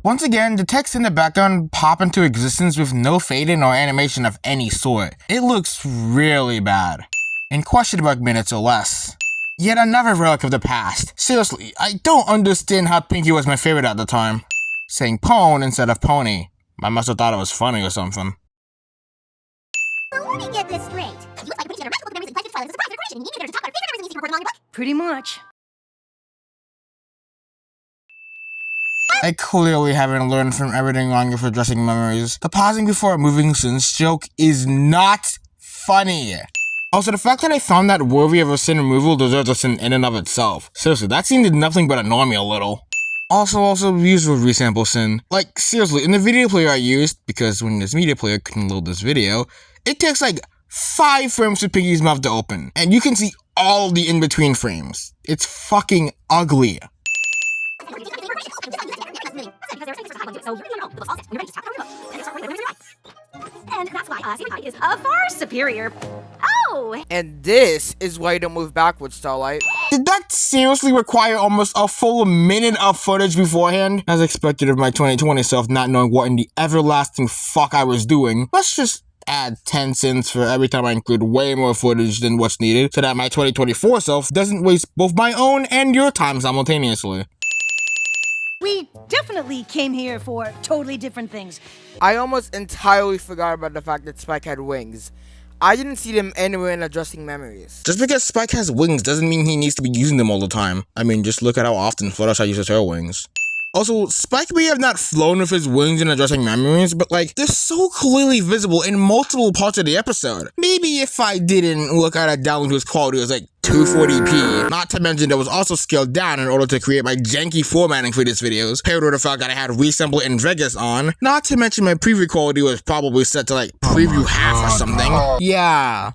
Once again, the text in the background pop into existence with no fade-in or animation of any sort. It looks really bad. In question mark minutes or less. Yet another relic of the past. Seriously, I don't understand how Pinky was my favorite at the time. Saying pone instead of pony. I must have thought it was funny or something. So let me get this straight. You look like a together multiple memories and collected files as a surprise decoration, and you need me there to talk about favorite memories and easy to record them all in your book? Pretty much. I clearly haven't learned from everything wrong for addressing memories. The pausing before moving sins joke is not funny. Also, the fact that I found that worthy of a sin removal deserves a sin in and of itself. Seriously, that scene did nothing but annoy me a little. Also, usual resample sin. Like, seriously, in the video player I used, because when this media player couldn't load this video, it takes like 5 frames for Pinky's mouth to open, and you can see all of the in-between frames. It's fucking ugly. And that's why Sleepy is far superior. Oh! And this is why you don't move backwards, Starlight. Did that seriously require almost a full minute of footage beforehand? As expected of my 2020 self not knowing what in the everlasting fuck I was doing, let's just add 10 cents for every time I include way more footage than what's needed so that my 2024 self doesn't waste both my own and your time simultaneously. We definitely came here for totally different things. I almost entirely forgot about the fact that Spike had wings. I didn't see them anywhere in addressing memories. Just because Spike has wings doesn't mean he needs to be using them all the time. I mean, just look at how often Fluttershy uses her wings. Also, Spike may have not flown with his wings in addressing memories, but like, they're so clearly visible in multiple parts of the episode. Maybe if I didn't look at it down to its quality as like 240p, not to mention it was also scaled down in order to create my janky formatting for these videos, paired with the fact that I had Resample in Vegas on, not to mention my preview quality was probably set to like preview half or something. Yeah.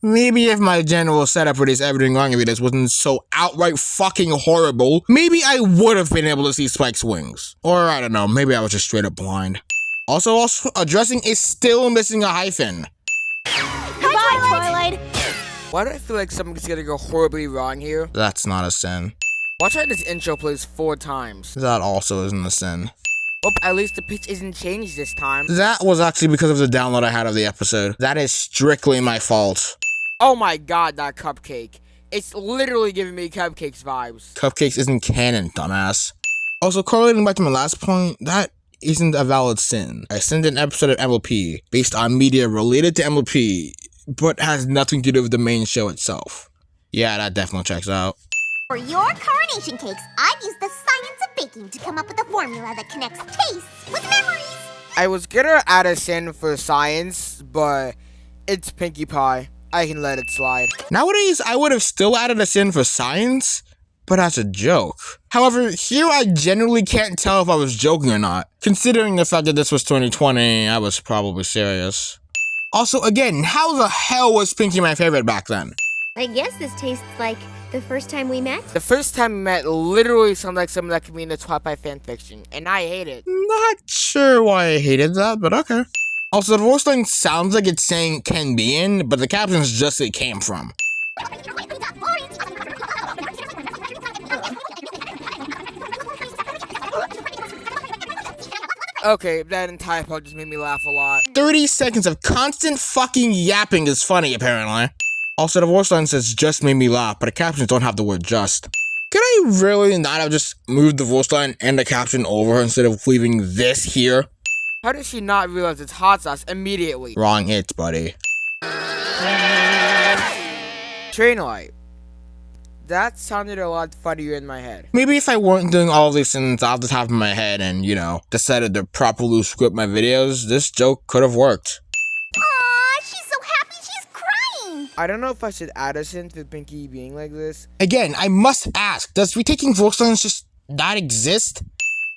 Maybe if my general setup for these everything wrong videos wasn't so outright fucking horrible, maybe I would have been able to see Spike's wings. Or I don't know, maybe I was just straight up blind. Also, addressing is still missing a hyphen. Goodbye, Twilight! Why do I feel like something's gonna go horribly wrong here? That's not a sin. Watch how this intro plays 4 times. That also isn't a sin. Oh, at least the pitch isn't changed this time. That was actually because of the download I had of the episode. That is strictly my fault. Oh my god, that cupcake. It's literally giving me Cupcakes vibes. Cupcakes isn't canon, dumbass. Also, correlating back to my last point, that isn't a valid sin. I sent an episode of MLP based on media related to MLP, but has nothing to do with the main show itself. Yeah, that definitely checks out. For your coronation cakes, I've used the science of baking to come up with a formula that connects tastes with memories. I was gonna add a sin for science, but it's Pinkie Pie. I can let it slide. Nowadays, I would have still added a sin for science, but as a joke. However, here I genuinely can't tell if I was joking or not. Considering the fact that this was 2020, I was probably serious. Also, again, how the hell was Pinky my favorite back then? I guess this tastes like the first time we met. The first time we met literally sounds like something that could be in the Twilight fanfiction, and I hate it. Not sure why I hated that, but okay. Also, the voice line sounds like it's saying can be in, but the captions just say came from. Okay, that entire part just made me laugh a lot. 30 seconds of constant fucking yapping is funny, apparently. Also, the voice line says just made me laugh, but the captions don't have the word just. Could I really not have just moved the voice line and the caption over instead of leaving this here? How did she not realize it's hot sauce immediately? Wrong hits, buddy. Train light. That sounded a lot funnier in my head. Maybe if I weren't doing all of these things off the top of my head and, you know, decided to properly script my videos, this joke could have worked. Aww, she's so happy she's crying. I don't know if I should add a sin to Pinky being like this. Again, I must ask, does retaking voice lines just not exist?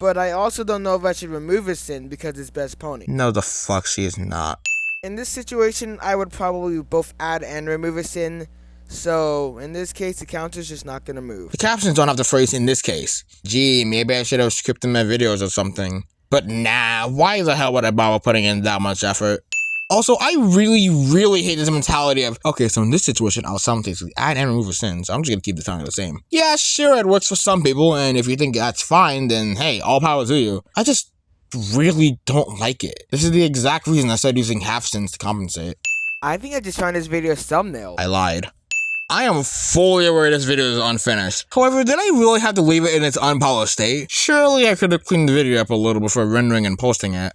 But I also don't know if I should remove a sin because it's best pony. No, the fuck she is not. In this situation, I would probably both add and remove a sin. So, in this case, the counter's just not gonna move. The captions don't have the phrase in this case. Gee, maybe I should have scripted my videos or something. But nah, why the hell would I bother putting in that much effort? Also, I really hate this mentality of, okay, so in this situation, I'll simultaneously add and remove a sin, so I'm just gonna keep the timing the same. Yeah, sure, it works for some people, and if you think that's fine, then hey, all power to you. I just really don't like it. This is the exact reason I started using half sins to compensate. I think I just found this video's thumbnail. I lied. I am fully aware this video is unfinished. However, did I really have to leave it in its unpolished state? Surely I could have cleaned the video up a little before rendering and posting it.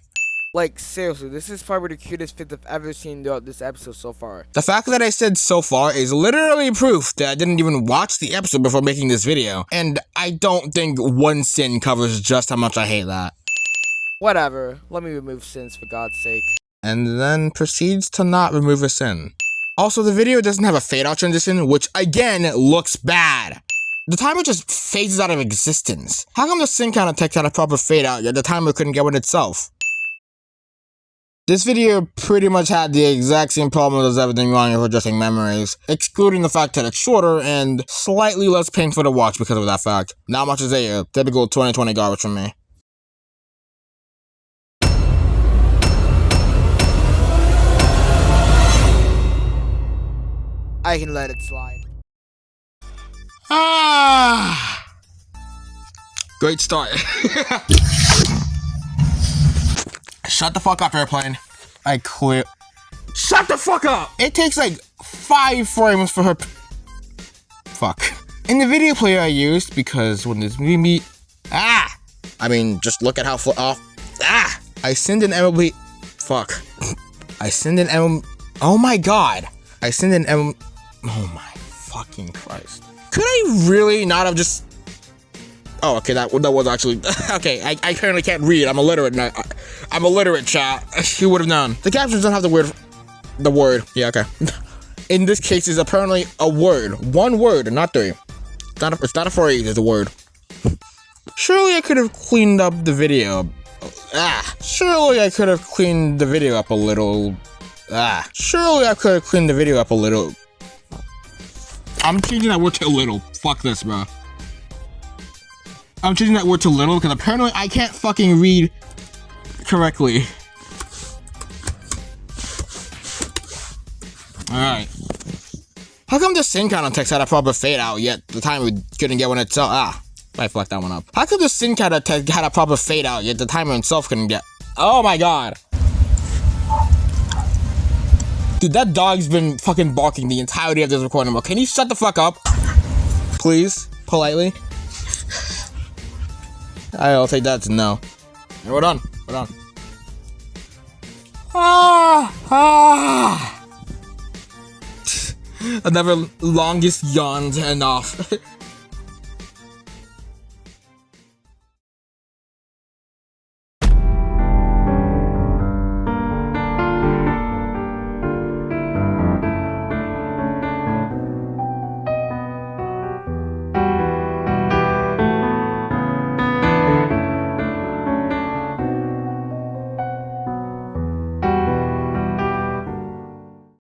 Like, seriously, this is probably the cutest pic I've ever seen throughout this episode so far. The fact that I said so far is literally proof that I didn't even watch the episode before making this video, and I don't think one sin covers just how much I hate that. Whatever, let me remove sins for God's sake. And then proceeds to not remove a sin. Also, the video doesn't have a fade out transition, which again looks bad. The timer just phases out of existence. How come the sin counter text had a proper fade out, yet the timer couldn't get one itself? This video pretty much had the exact same problem as everything wrong with adjusting memories, excluding the fact that it's shorter and slightly less painful to watch because of that fact. Not much to say, typical 2020 garbage from me. I can let it slide. Great start. Shut the fuck up, airplane. I quit. Shut the fuck up! It takes like 5 frames for her. Fuck. In the video player I used, because when this movie. I mean, just look at how I send an MLB. Fuck. I send an M. Oh my god. I send an M. Oh my fucking Christ. Could I really not have just. Oh, okay, that was actually. Okay, I apparently can't read. I'm illiterate. I'm illiterate, chat. Who would have known? The captions don't have the word. Yeah, okay. In this case, is apparently a word. One word, not 3. It's not a phrase, it's a word. Surely I could have cleaned up the video. Surely I could have cleaned the video up a little. Surely I could have cleaned the video up a little. I'm changing that word to little. Fuck this, bro. I'm changing that word to little because apparently I can't fucking read correctly. Alright. How come the sin counter text had a proper fade out, yet the timer couldn't get one itself? I fucked that one up. How come the sin counter text had a proper fade out, yet the timer itself couldn't get. Oh my god. Dude, that dog's been fucking barking the entirety of this recording. Can you shut the fuck up? Please? Politely? I'll take that to no. And we're done. We're done. Another longest yawn to end off.